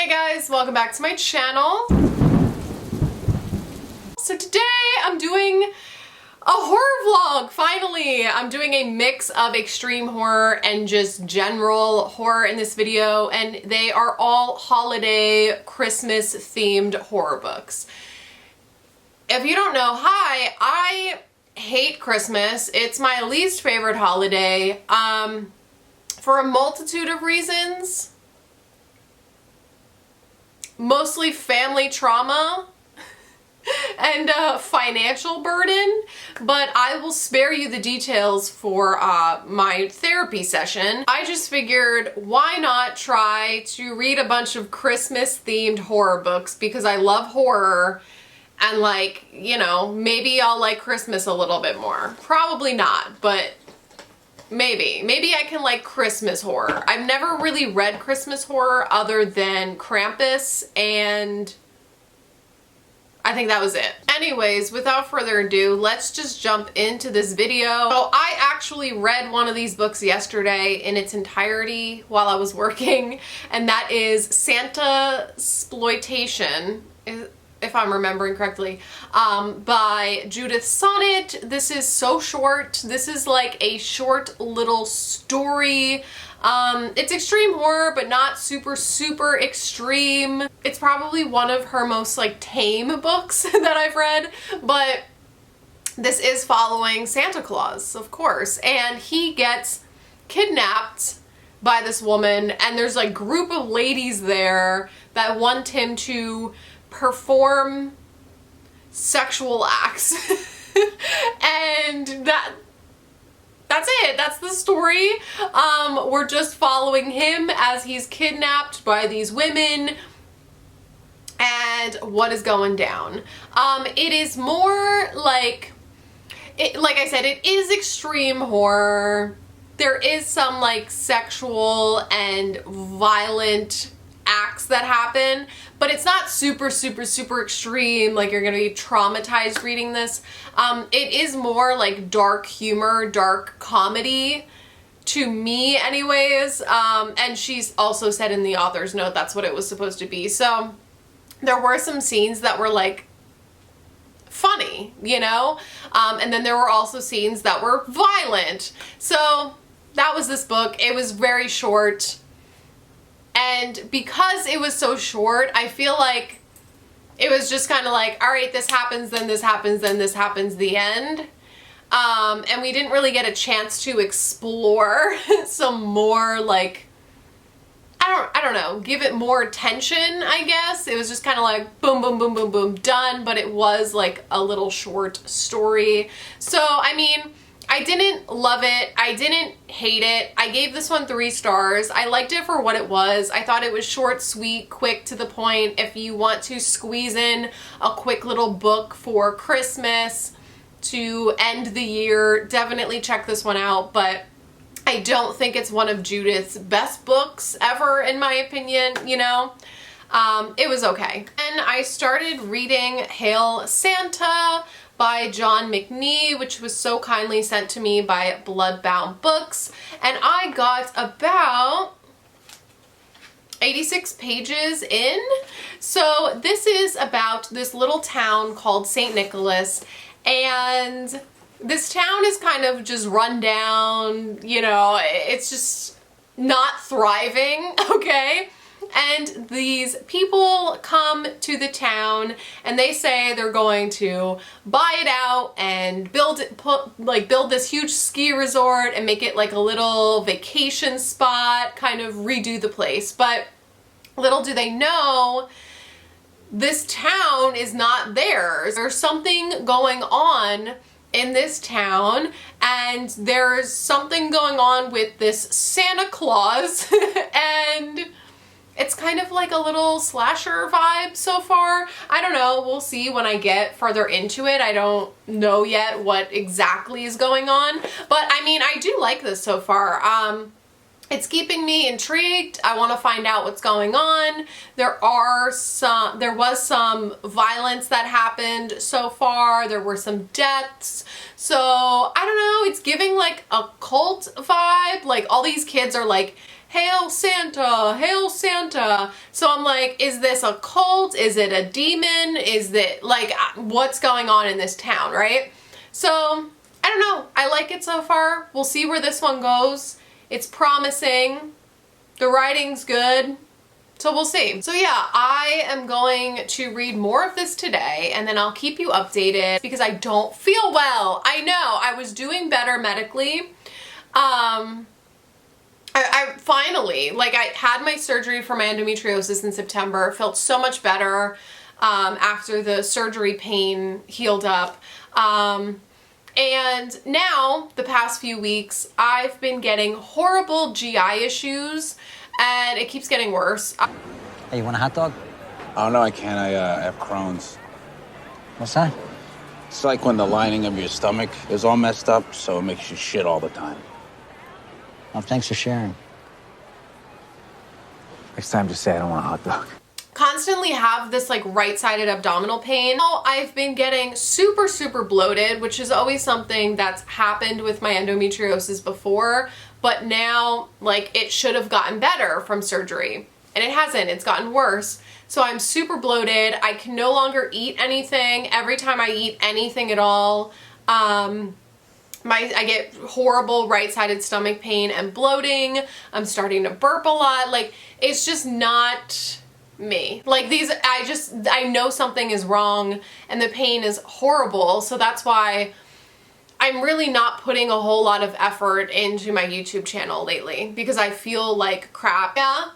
Hey guys, welcome back to my channel. So today I'm doing a horror vlog, finally. I'm doing a mix of extreme horror and just general horror in this video, and they are all holiday Christmas themed horror books. If you don't know, hi, I hate Christmas. It's my least favorite holiday for a multitude of reasons. Mostly family trauma and financial burden, but I will spare you the details for my therapy session. I just figured, why not try to read a bunch of Christmas themed horror books, because I love horror and, like, you know, maybe I'll like Christmas a little bit more. Probably not, but maybe I can like Christmas horror. I've never really read Christmas horror other than Krampus, and I think that was it. Anyways, without further ado, let's just jump into this video. So I actually read one of these books yesterday in its entirety while I was working, and that is Santa Sploitation, if I'm remembering correctly, by Judith Sonnet. This is so short. This is like a short little story. It's extreme horror, but not super extreme. It's probably one of her most like tame books that I've read, but this is following Santa Claus, of course, and he gets kidnapped by this woman, and there's like a group of ladies there that want him to perform sexual acts. And that's it. That's the story. We're just following him as he's kidnapped by these women and what is going down. It is more like, like I said, it is extreme horror. There is some like sexual and violent acts that happen, but it's not super extreme, like you're gonna be traumatized reading this. It is more like dark humor, dark comedy to me anyways, and she's also said in the author's note that's what it was supposed to be. So there were some scenes that were like funny, you know, and then there were also scenes that were violent. So that was this book. It was very short. And because it was so short, I feel like it was just kind of like, all right, this happens, then this happens, then this happens, the end. And we didn't really get a chance to explore some more, like, I don't know, give it more attention, I guess. It was just kind of like boom, boom, boom, boom, boom, done, but it was like a little short story. So, I mean, I didn't love it. I didn't hate it. I gave this one 3 stars. I liked it for what it was. I thought it was short, sweet, quick, to the point. If you want to squeeze in a quick little book for Christmas to end the year, definitely check this one out. But I don't think it's one of Judith's best books ever, in my opinion, you know? It was okay. And I started reading Hail Santa by John McNee, which was so kindly sent to me by Bloodbound Books, and I got about 86 pages in. So this is about this little town called St. Nicholas, and this town is kind of just run down, you know, it's just not thriving, okay? And these people come to the town and they say they're going to buy it out and build this huge ski resort and make it like a little vacation spot, kind of redo the place. But little do they know, this town is not theirs. There's something going on in this town, and there's something going on with this Santa Claus and it's kind of like a little slasher vibe so far. I don't know, we'll see when I get further into it. I don't know yet what exactly is going on, but I mean, I do like this so far. It's keeping me intrigued. I want to find out what's going on. There was some violence that happened so far. There were some deaths. So, I don't know, it's giving like a cult vibe. Like all these kids are like, Hail Santa, Hail Santa. So I'm like, is this a cult? Is it a demon? Is it like, what's going on in this town, right? So I don't know. I like it so far. We'll see where this one goes. It's promising. The writing's good. So we'll see. So yeah, I am going to read more of this today and then I'll keep you updated because I don't feel well. I know, I was doing better medically. I finally, like I had my surgery for my endometriosis in September, felt so much better after the surgery pain healed up. And now, the past few weeks, I've been getting horrible GI issues and it keeps getting worse. Hey, you want a hot dog? Oh, no, I can't. I have Crohn's. What's that? It's like when the lining of your stomach is all messed up, so it makes you shit all the time. Well, thanks for sharing. Next time, just say I don't want a hot dog. Constantly have this like right-sided abdominal pain. Now I've been getting super, super bloated, which is always something that's happened with my endometriosis before, but now like it should have gotten better from surgery and it hasn't, it's gotten worse. So I'm super bloated. I can no longer eat anything. Every time I eat anything at all, I get horrible right-sided stomach pain and bloating. I'm starting to burp a lot. Like, it's just not me. Like I know something is wrong and the pain is horrible. So that's why I'm really not putting a whole lot of effort into my YouTube channel lately because I feel like crap. Yeah,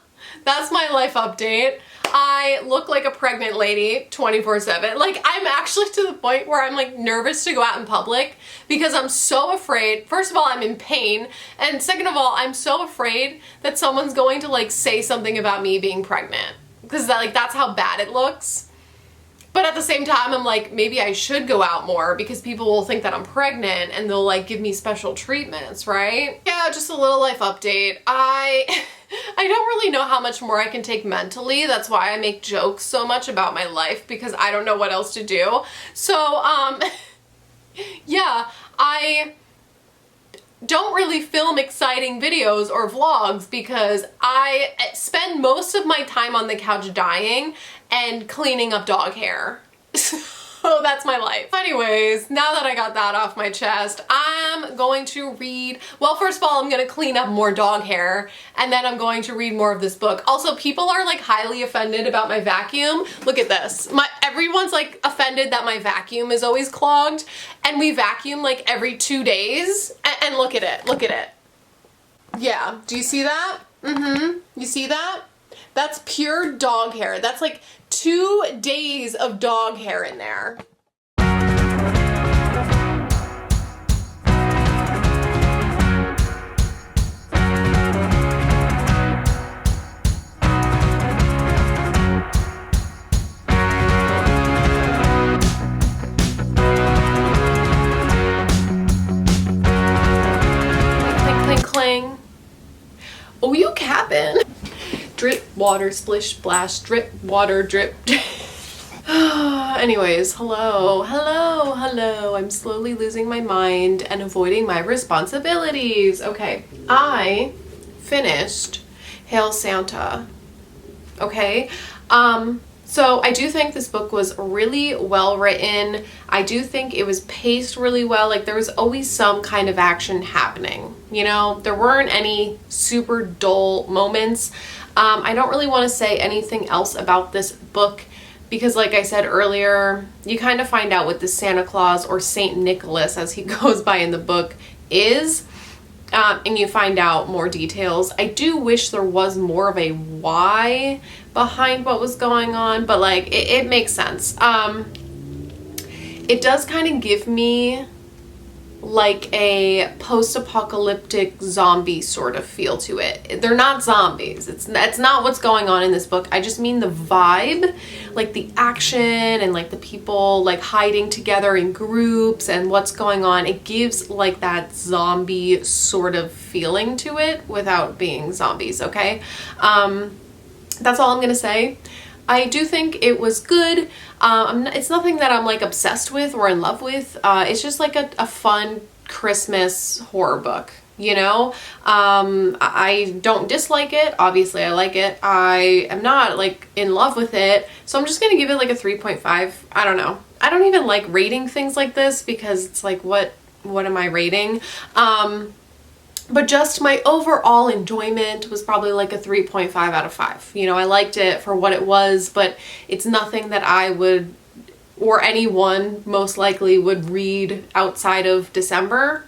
that's my life update. I look like a pregnant lady 24/7. Like I'm actually to the point where I'm like nervous to go out in public because I'm so afraid. First of all, I'm in pain. And second of all, I'm so afraid that someone's going to like say something about me being pregnant because that's how bad it looks. But at the same time, I'm like, maybe I should go out more because people will think that I'm pregnant and they'll like give me special treatments, right? Yeah, just a little life update. I don't really know how much more I can take mentally. That's why I make jokes so much about my life because I don't know what else to do. So, yeah, I don't really film exciting videos or vlogs because I spend most of my time on the couch dying and cleaning up dog hair. So that's my life. Anyways, now that I got that off my chest, I'm going to read, well, first of all, I'm gonna clean up more dog hair and then I'm going to read more of this book. Also, people are like highly offended about my vacuum. Look at this. Everyone's like offended that my vacuum is always clogged and we vacuum like every 2 days. And look at it, look at it. Yeah, do you see that? You see that? That's pure dog hair. That's like 2 days of dog hair in there. Clink, clink, clang. Oh, you capping. Drip, water, splish, splash, drip, water, drip. Anyways, hello. I'm slowly losing my mind and avoiding my responsibilities. Okay, I finished Hail Santa. Okay, so I do think this book was really well written. I do think it was paced really well. Like there was always some kind of action happening. You know, there weren't any super dull moments. I don't really want to say anything else about this book because like I said earlier, you kind of find out what the Santa Claus or Saint Nicholas as he goes by in the book is, and you find out more details. I do wish there was more of a why behind what was going on, but like it makes sense. It does kind of give me like a post-apocalyptic zombie sort of feel to it. They're not zombies. It's not what's going on in this book. I just mean the vibe, like the action and like the people like hiding together in groups and what's going on. It gives like that zombie sort of feeling to it without being zombies, okay? That's all I'm gonna say. I do think it was good. It's nothing that I'm like obsessed with or in love with. It's just like a fun Christmas horror book. you know? I don't dislike it. Obviously I like it. I am not like in love with it. So I'm just gonna give it like a 3.5. I don't know. I don't even like rating things like this because it's like, what am I rating? But just my overall enjoyment was probably like a 3.5 out of 5. You know, I liked it for what it was, but it's nothing that I would, or anyone most likely would read outside of December.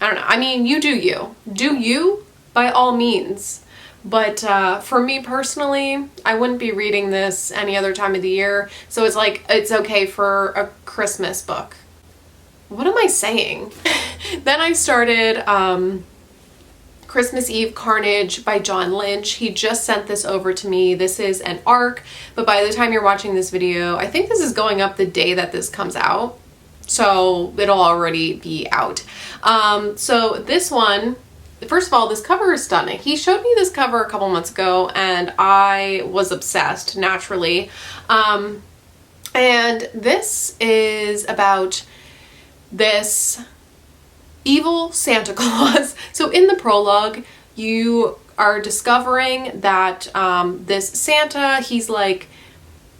I don't know. I mean, you do you. Do you, by all means. But for me personally, I wouldn't be reading this any other time of the year. So it's like, it's okay for a Christmas book. What am I saying? Then I started Christmas Eve Carnage by John Lynch. He just sent this over to me. This is an ARC, but by the time you're watching this video, I think this is going up the day that this comes out. So it'll already be out. So this one, first of all, this cover is stunning. He showed me this cover a couple months ago and I was obsessed naturally. And this is about this evil Santa Claus. So in the prologue, you are discovering that this Santa, he's like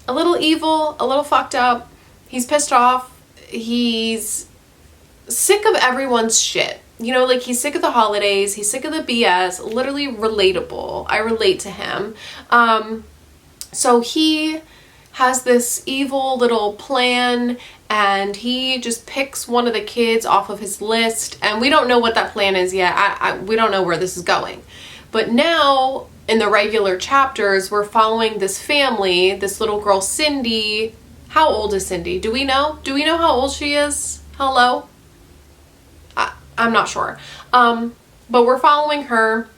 a little evil, a little fucked up. He's pissed off. He's sick of everyone's shit. You know, like he's sick of the holidays. He's sick of the BS. Literally relatable. I relate to him. So he has this evil little plan and he just picks one of the kids off of his list, and we don't know what that plan is yet. We don't know where this is going. But now in the regular chapters, we're following this family, this little girl, Cindy. How old is Cindy? Do we know? Do we know how old she is? Hello? I'm not sure. But we're following her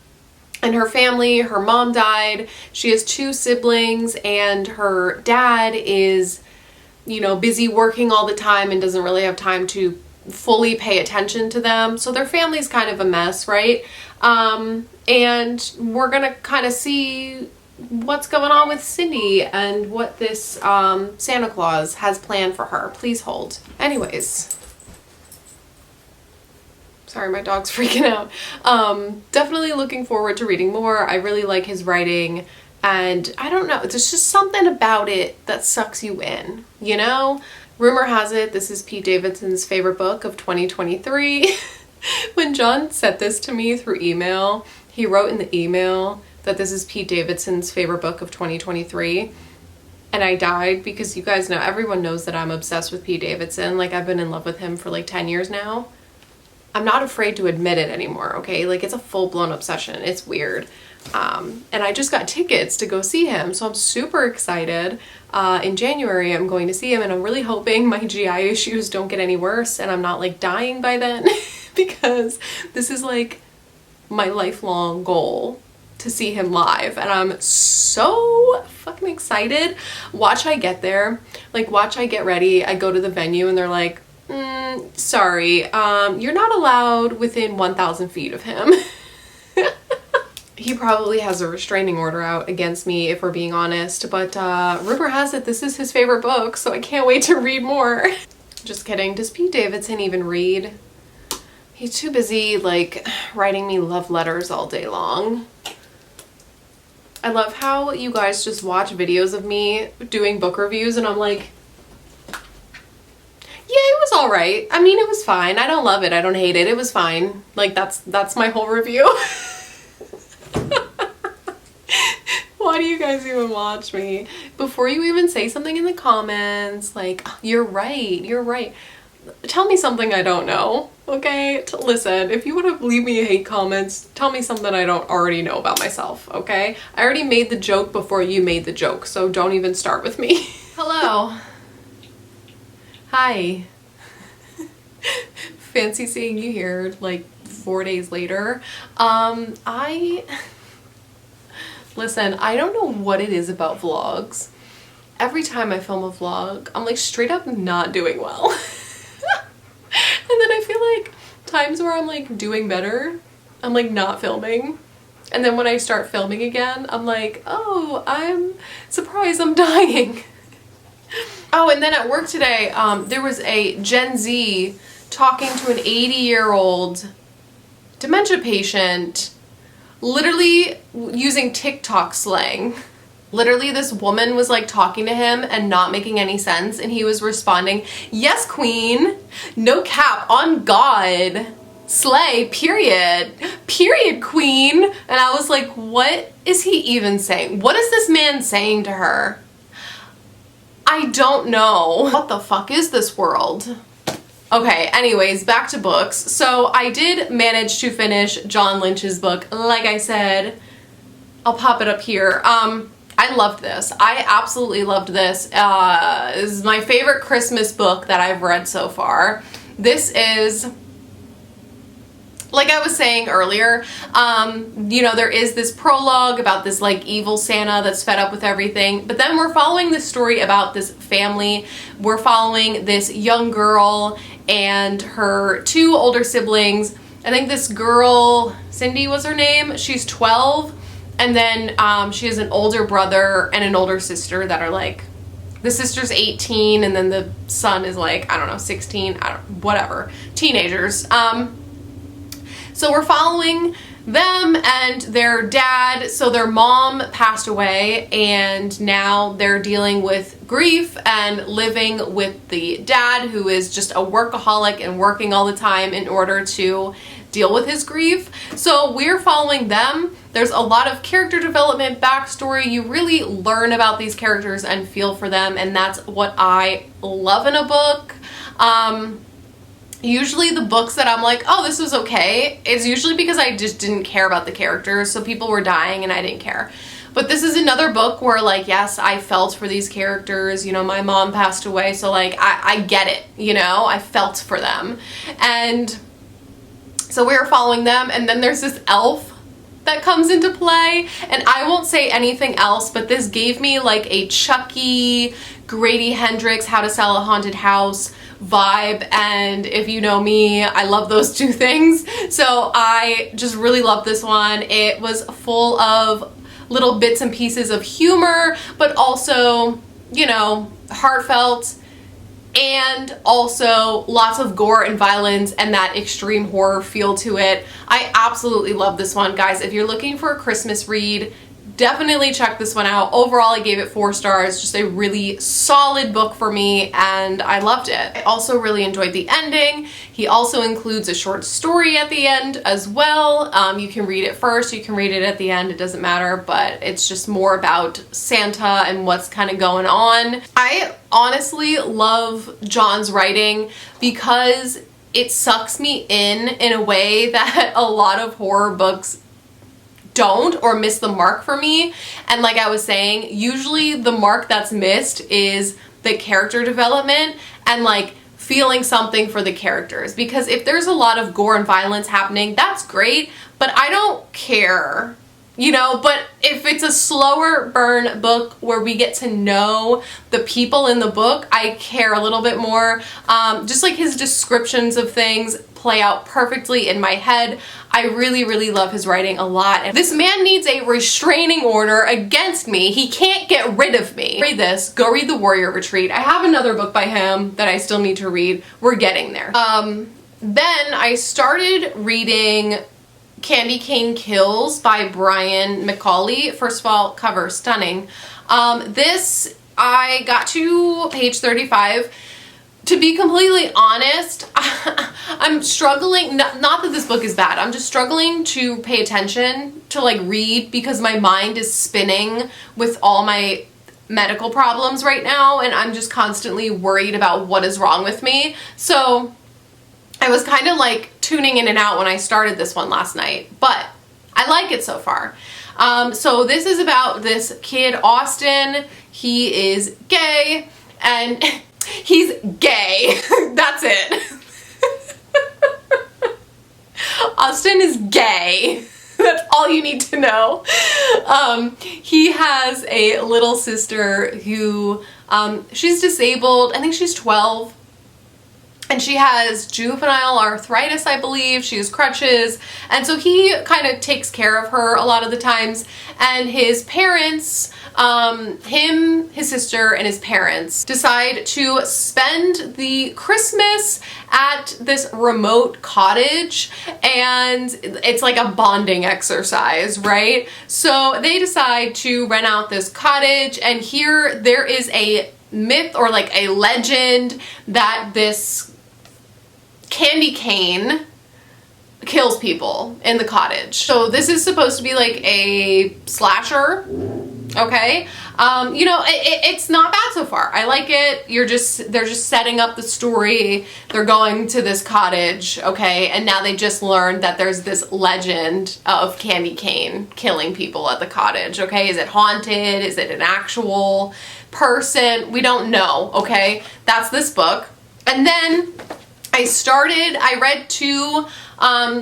and her family. Her mom died. She has 2 siblings and her dad is, you know, busy working all the time and doesn't really have time to fully pay attention to them. So their family's kind of a mess, right? And we're gonna kind of see what's going on with Cindy and what this Santa Claus has planned for her. Please hold. Anyways. Sorry, my dog's freaking out. Definitely looking forward to reading more. I really like his writing. And I don't know, there's just something about it that sucks you in, you know? Rumor has it this is Pete Davidson's favorite book of 2023. When John sent this to me through email, he wrote in the email that this is Pete Davidson's favorite book of 2023. And I died because you guys know, everyone knows that I'm obsessed with Pete Davidson. Like I've been in love with him for like 10 years now. I'm not afraid to admit it anymore, okay? Like it's a full-blown obsession. It's weird. And I just got tickets to go see him, so I'm super excited. In January I'm going to see him, and I'm really hoping my GI issues don't get any worse and I'm not like dying by then because this is like my lifelong goal to see him live, and I'm so fucking excited. Watch I get there, like watch I get ready, I go to the venue and they're like, sorry, you're not allowed within 1,000 feet of him. He probably has a restraining order out against me if we're being honest, but rumor has it this is his favorite book, so I can't wait to read more. Just kidding. Does Pete Davidson even read? He's too busy like writing me love letters all day long. I love how you guys just watch videos of me doing book reviews and I'm like, yeah, it was all right. I mean, it was fine. I don't love it. I don't hate it. It was fine. Like that's my whole review. Why do you guys even watch me? Before you even say something in the comments, like, you're right. Tell me something I don't know, okay? Listen, if you want to leave me hate comments, tell me something I don't already know about myself, okay? I already made the joke before you made the joke, so don't even start with me. Hello. Hi. Fancy seeing you here like 4 days later. Listen, I don't know what it is about vlogs. Every time I film a vlog, I'm like straight up not doing well. And then I feel like times where I'm like doing better, I'm like not filming. And then when I start filming again, I'm like, oh, I'm surprised I'm dying. Oh, and then at work today, there was a Gen Z talking to an 80-year-old dementia patient, literally using TikTok slang. Literally, this woman was like talking to him and not making any sense, and he was responding, "Yes, queen, no cap, on God, slay, period, period, queen." And I was like, what is he even saying? What is this man saying to her? I don't know. What the fuck is this world? Okay, anyways, back to books. So I did manage to finish John Lynch's book. Like I said, I'll pop it up here. I loved this. I absolutely loved this. This is my favorite Christmas book that I've read so far. This is, like I was saying earlier, you know, there is this prologue about this like evil Santa that's fed up with everything, but then we're following this story about this family. We're following this young girl and her two older siblings. I think this girl, Cindy was her name, she's 12, and then she has an older brother and an older sister that are like, the sister's 18 and then the son is like, I don't know, 16, whatever, teenagers. So we're following them and their dad. So their mom passed away and now they're dealing with grief and living with the dad, who is just a workaholic and working all the time in order to deal with his grief. So we're following them. There's a lot of character development, backstory. You really learn about these characters and feel for them, and that's what I love in a book. Usually the books that I'm like, oh, this was okay, it's usually because I just didn't care about the characters. So people were dying and I didn't care. But this is another book where, like, yes, I felt for these characters. You know, my mom passed away, so like I get it, you know, I felt for them. And so we were following them, and then there's this elf that comes into play, and I won't say anything else, but this gave me like a Chucky, Grady Hendrix, How to Sell a Haunted House vibe, and if you know me, I love those two things. So I just really loved this one. It was full of little bits and pieces of humor, but also, you know, heartfelt, and also lots of gore and violence and that extreme horror feel to it. I absolutely love this one, guys. If you're looking for a Christmas read, definitely check this one out. Overall, I gave it 4 stars. Just a really solid book for me, and I loved it. I also really enjoyed the ending. He also includes a short story at the end as well. You can read it first, you can read it at the end, it doesn't matter, but it's just more about Santa and what's kind of going on. I honestly love John's writing because it sucks me in a way that a lot of horror books don't, or miss the mark for me. And like I was saying, usually the mark that's missed is the character development and like feeling something for the characters. Because if there's a lot of gore and violence happening, that's great, but I don't care, you know. But if it's a slower burn book where we get to know the people in the book, I care a little bit more. Just like his descriptions of things play out perfectly in my head. I really, really love his writing a lot. And this man needs a restraining order against me. He can't get rid of me. Read this. Go read The Warrior Retreat. I have another book by him that I still need to read. We're getting there. Then I started reading Candy Cane Kills by Brian McCauley. First of all, cover stunning. This, I got to page 35. To be completely honest, I'm struggling, not that this book is bad, I'm just struggling to pay attention to like read because my mind is spinning with all my medical problems right now, and I'm just constantly worried about what is wrong with me. So I was kind of like tuning in and out when I started this one last night, but I like it so far. So this is about this kid, Austin. He is gay, and he's gay. That's it. Austin is gay. That's all you need to know. He has a little sister who, she's disabled. I think she's 12. And she has juvenile arthritis, I believe. She has crutches. And so he kind of takes care of her a lot of the times. And his parents, him, his sister, and his parents decide to spend the Christmas at this remote cottage. And it's like a bonding exercise, right? So they decide to rent out this cottage. And here there is a myth or like a legend that this candy cane kills people in the cottage. So this is supposed to be like a slasher, okay? You know, it's not bad so far. I like it. They're just setting up the story. They're going to this cottage, okay? And now they just learned that there's this legend of candy cane killing people at the cottage, okay? Is it haunted? Is it an actual person? We don't know, okay? That's this book. And then I read 2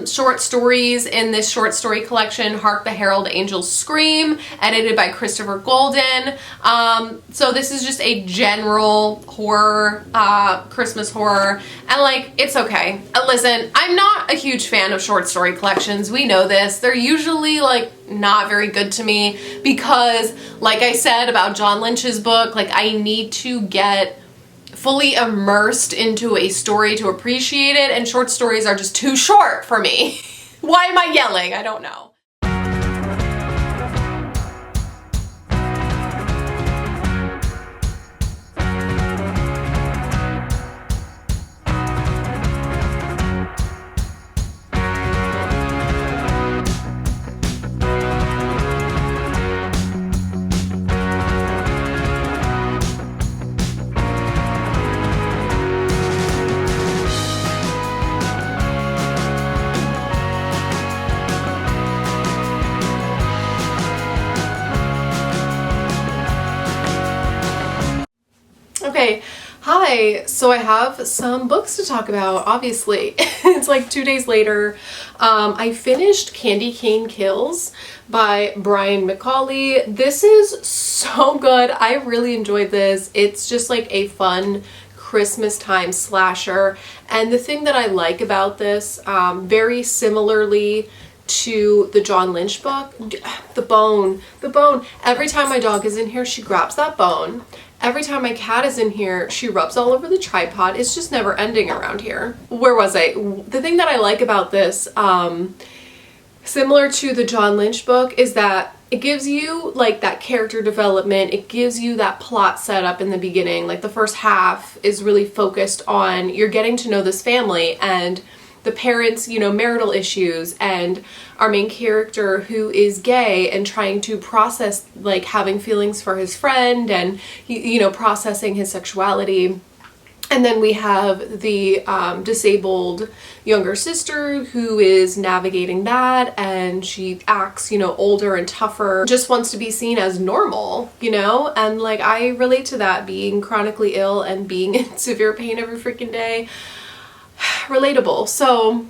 short stories in this short story collection, Hark the Herald Angels Scream, edited by Christopher Golden. So this is just a general horror, Christmas horror, and like, it's okay. Listen, I'm not a huge fan of short story collections. We know this. They're usually like not very good to me because, like I said about John Lynch's book, like I need to get fully immersed into a story to appreciate it, and short stories are just too short for me. Why am I yelling? I don't know. Okay, hi. So I have some books to talk about, obviously. It's like 2 days later. I finished Candy Cane Kills by Brian McCauley. This is so good. I really enjoyed this. It's just like a fun Christmas time slasher. And the thing that I like about this, very similarly to the John Lynch book, the bone. Every time my dog is in here, she grabs that bone. Every time my cat is in here, she rubs all over the tripod. It's just never ending around here. Where was I? The thing that I like about this, similar to the John Lynch book, is that it gives you like that character development. It gives you that plot setup in the beginning. Like the first half is really focused on you're getting to know this family and the parents, you know, marital issues, and our main character who is gay and trying to process like having feelings for his friend and, you know, processing his sexuality. And then we have the disabled younger sister who is navigating that, and she acts, you know, older and tougher, just wants to be seen as normal, you know? And like, I relate to that, being chronically ill and being in severe pain every freaking day. Relatable. So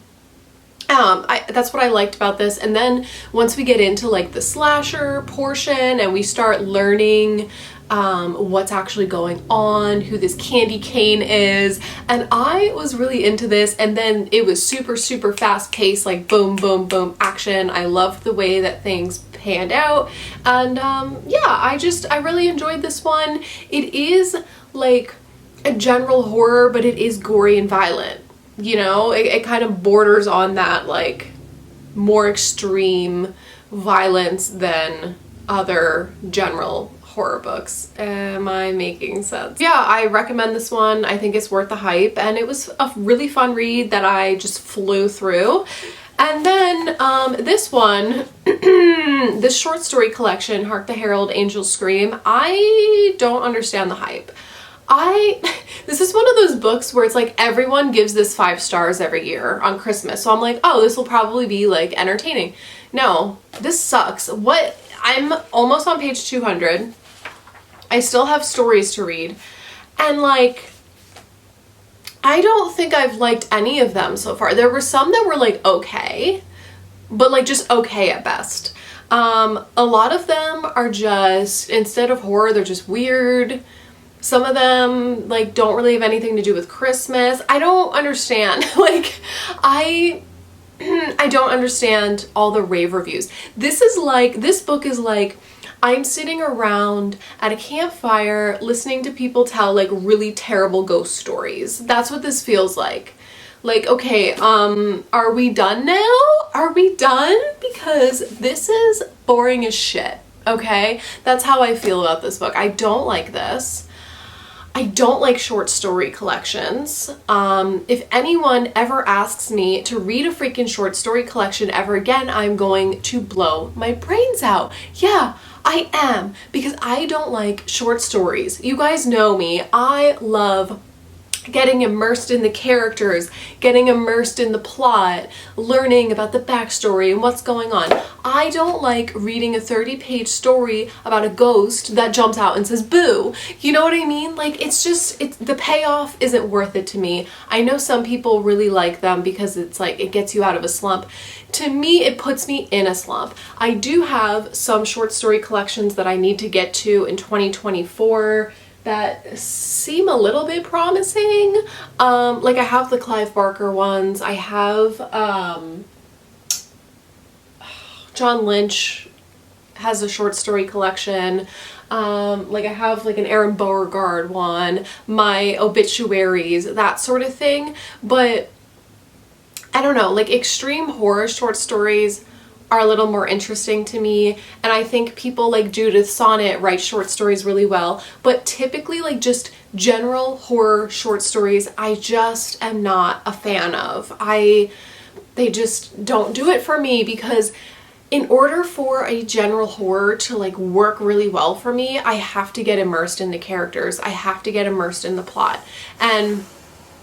that's what I liked about this. And then once we get into like the slasher portion and we start learning what's actually going on, who this candy cane is, and I was really into this. And then it was super fast paced, like boom boom boom action. I loved the way that things panned out, and yeah, I really enjoyed this one. It is like a general horror, but it is gory and violent. You know, it kind of borders on that like more extreme violence than other general horror books. Am I making sense? Yeah, I recommend this one. I think it's worth the hype, and it was a really fun read that I just flew through. And then this one, this short story collection, Hark the Herald Angels Scream, I don't understand the hype. This is one of those books where it's like everyone gives this 5 stars every year on Christmas. So I'm like, oh, this will probably be like entertaining. No, this sucks. What? I'm almost on page 200. I still have stories to read. And like, I don't think I've liked any of them so far. There were some that were like okay, but like just okay at best. A lot of them are just, instead of horror, they're just weird. Some of them like don't really have anything to do with Christmas. I don't understand. Like I don't understand all the rave reviews. This book is like I'm sitting around at a campfire listening to people tell like really terrible ghost stories. That's what this feels like. Like, okay, are we done now? Are we done? Because this is boring as shit, okay? That's how I feel about this book. I don't like this. I don't like short story collections. If anyone ever asks me to read a freaking short story collection ever again, I'm going to blow my brains out. Yeah, I am, because I don't like short stories. You guys know me. I love getting immersed in the characters, getting immersed in the plot, learning about the backstory and what's going on. I don't like reading a 30-page story about a ghost that jumps out and says boo. You know what I mean? Like the payoff isn't worth it to me. I know some people really like them because it's like it gets you out of a slump. To me, it puts me in a slump. I do have some short story collections that I need to get to in 2024 that seem a little bit promising. Like I have the Clive Barker ones. I have John Lynch has a short story collection. Like I have like an Aaron Beauregard one, my obituaries, that sort of thing. But I don't know, like extreme horror short stories are a little more interesting to me, and I think people like Judith Sonnet write short stories really well, but typically like just general horror short stories I just am not a fan of. They just don't do it for me, because in order for a general horror to like work really well for me, I have to get immersed in the characters. I have to get immersed in the plot. And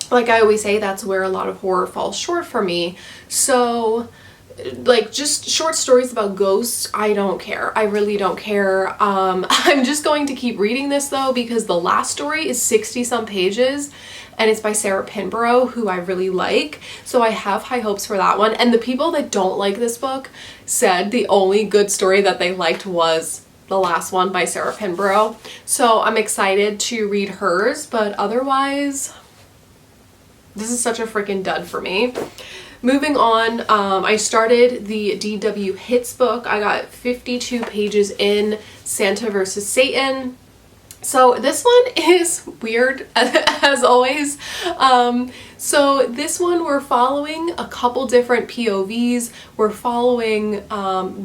like I always say, that's where a lot of horror falls short for me. So like just short stories about ghosts, I don't care. I really don't care. I'm just going to keep reading this though, because the last story is 60 some pages and it's by Sarah Pinborough, who I really like. So I have high hopes for that one. And the people that don't like this book said the only good story that they liked was the last one by Sarah Pinborough. So I'm excited to read hers, but otherwise, this is such a freaking dud for me. Moving on, I started the D.W. Hits book. I got 52 pages in, Santa vs. Satan. So this one is weird, as always. So this one we're following a couple different POVs. We're following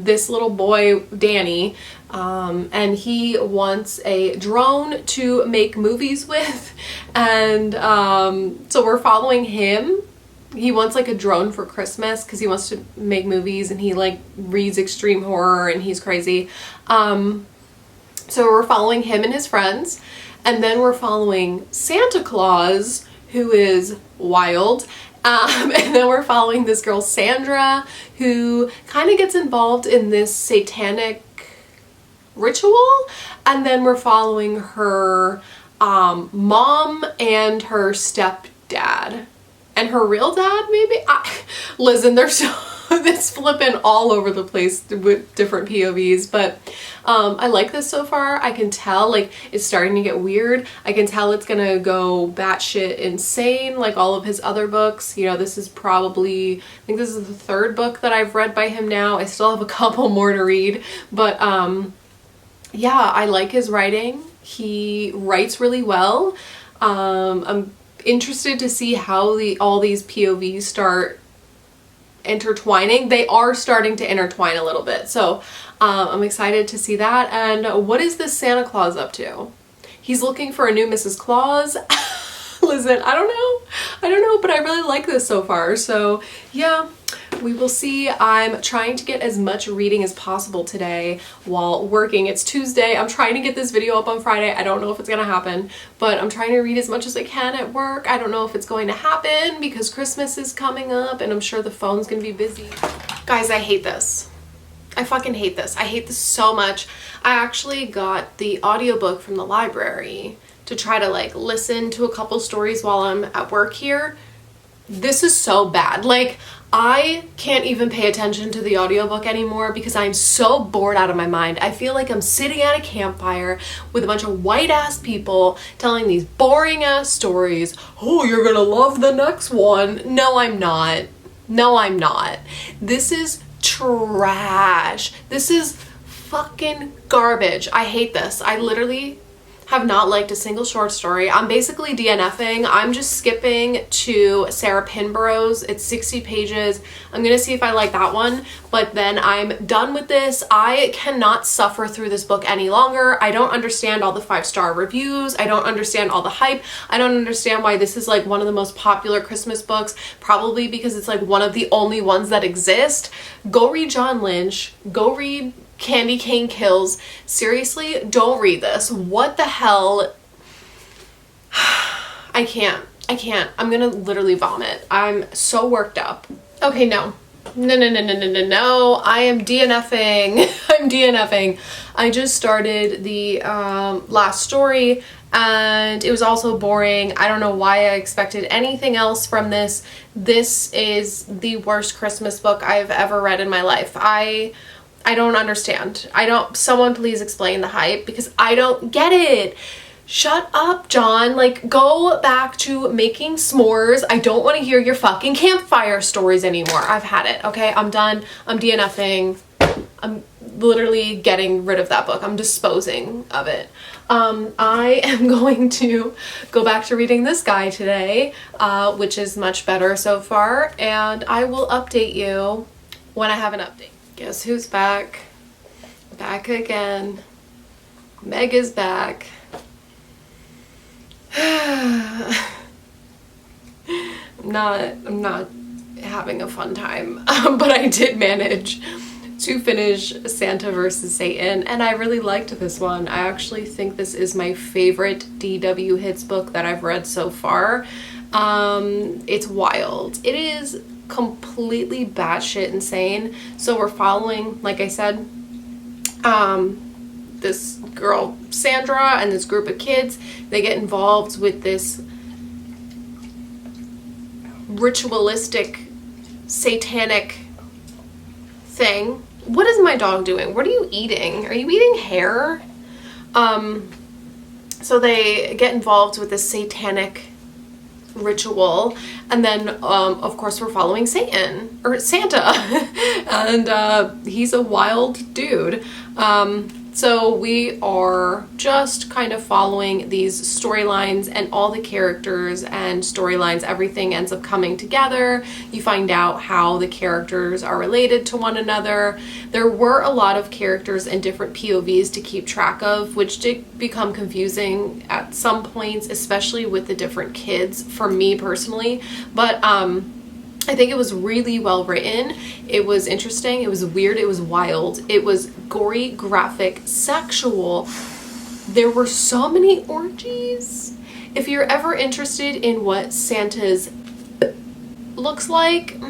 this little boy, Danny, and he wants a drone to make movies with. And so we're following him. He wants like a drone for Christmas because he wants to make movies, and he like reads extreme horror and he's crazy. So we're following him and his friends, and then we're following Santa Claus, who is wild. And then we're following this girl Sandra, who kind of gets involved in this satanic ritual. And then we're following her mom and her stepdad. And her real dad, maybe? Listen, there's this flipping all over the place with different POVs, but I like this so far. I can tell like it's starting to get weird. I can tell it's gonna go batshit insane like all of his other books. You know, this is probably, I think this is the third book that I've read by him now. I still have a couple more to read, but yeah, I like his writing. He writes really well. I'm interested to see how all these POVs start intertwining. They are starting to intertwine a little bit, so I'm excited to see that. And what is this Santa Claus up to? He's looking for a new Mrs. Claus. Listen, I don't know, but I really like this so far, so yeah, we will see. I'm trying to get as much reading as possible today while working. It's Tuesday. I'm trying to get this video up on Friday. I don't know if it's gonna happen, but I'm trying to read as much as I can at work. I don't know if it's going to happen because Christmas is coming up and I'm sure the phone's gonna be busy. Guys, I hate this. I fucking hate this. I hate this so much. I actually got the audiobook from the library to try to like listen to a couple stories while I'm at work here. This is so bad. Like, I can't even pay attention to the audiobook anymore because I'm so bored out of my mind. I feel like I'm sitting at a campfire with a bunch of white ass people telling these boring ass stories. Oh, you're gonna love the next one. No, I'm not. No, I'm not. This is trash. This is fucking garbage. I hate this. I literally have not liked a single short story. I'm basically DNFing. I'm just skipping to Sarah Pinborough's. It's 60 pages. I'm gonna see if I like that one, but then I'm done with this. I cannot suffer through this book any longer. I don't understand all the 5-star reviews. I don't understand all the hype. I don't understand why this is like one of the most popular Christmas books, probably because it's like one of the only ones that exist. Go read John Lynch. Go read Candy Cane Kills. Seriously, don't read this. What the hell? I can't. I'm gonna literally vomit. I'm so worked up. Okay, no. No. I am DNFing. I'm DNFing. I just started the last story and it was also boring. I don't know why I expected anything else from this. This is the worst Christmas book I've ever read in my life. I don't understand. Someone please explain the hype because I don't get it. Shut up, John. Like, go back to making s'mores. I don't want to hear your fucking campfire stories anymore. I've had it, okay? I'm done. I'm DNFing. I'm literally getting rid of that book. I'm disposing of it. I am going to go back to reading this guy today, which is much better so far, and I will update you when I have an update. Guess who's back? Back again. Meg is back. I'm not having a fun time, but I did manage to finish Santa vs. Satan, and I really liked this one. I actually think this is my favorite DW Hits book that I've read so far. It's wild. It is completely batshit insane. So we're following, like I said, this girl Sandra and this group of kids. They get involved with this ritualistic satanic thing. What is my dog doing? What are you eating? Are you eating hair? So they get involved with this satanic ritual, and then of course we're following Santa and he's a wild dude. So we are just kind of following these storylines, and all the characters and storylines, everything ends up coming together. You find out how the characters are related to one another. There were a lot of characters and different POVs to keep track of, which did become confusing at some points, especially with the different kids for me personally. But I think it was really well written. It was interesting. It was weird. It was wild. It was gory, graphic, sexual. There were so many orgies. If you're ever interested in what Santa's looks like,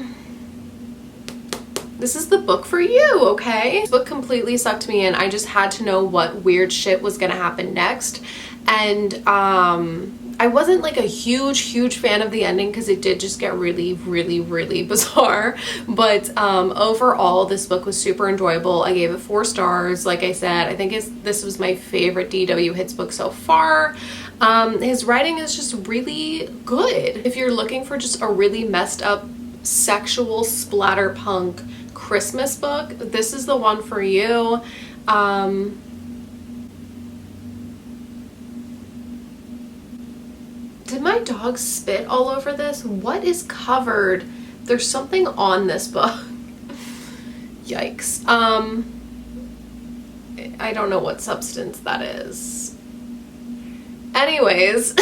this is the book for you, okay? This book completely sucked me in. I just had to know what weird shit was gonna happen next. And I wasn't like a huge fan of the ending because it did just get really bizarre. But overall, this book was super enjoyable. I gave it 4 stars. Like I said, I think this was my favorite DW Hits book so far. His writing is just really good. If you're looking for just a really messed up sexual splatterpunk Christmas book, this is the one for you. Did my dog spit all over this? What is covered? There's something on this book. Yikes. I don't know what substance that is. Anyways,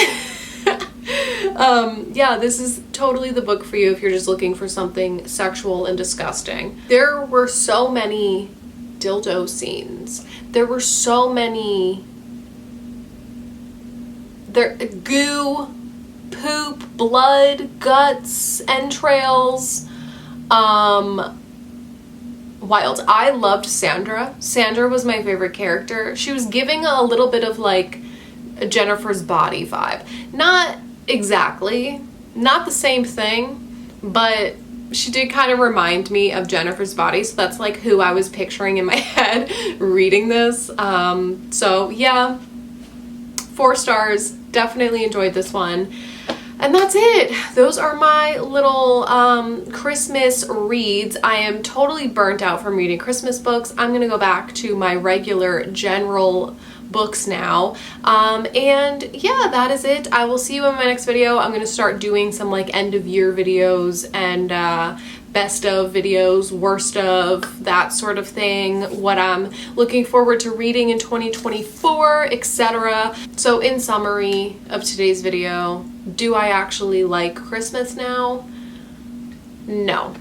yeah, this is totally the book for you if you're just looking for something sexual and disgusting. There were so many dildo scenes. There were so many goo, poop, blood, guts, entrails. Wild. I loved Sandra. Sandra was my favorite character. She was giving a little bit of like a Jennifer's Body vibe. Not exactly, not the same thing, but she did kind of remind me of Jennifer's Body, so that's like who I was picturing in my head reading this. So yeah, 4 stars. Definitely enjoyed this one. And that's it. Those are my little Christmas reads. I am totally burnt out from reading Christmas books. I'm gonna go back to my regular general books now. And yeah, that is it. I will see you in my next video. I'm gonna start doing some like end of year videos and best of videos, worst of, that sort of thing, what I'm looking forward to reading in 2024, etc. So in summary of today's video, do I actually like Christmas now? No.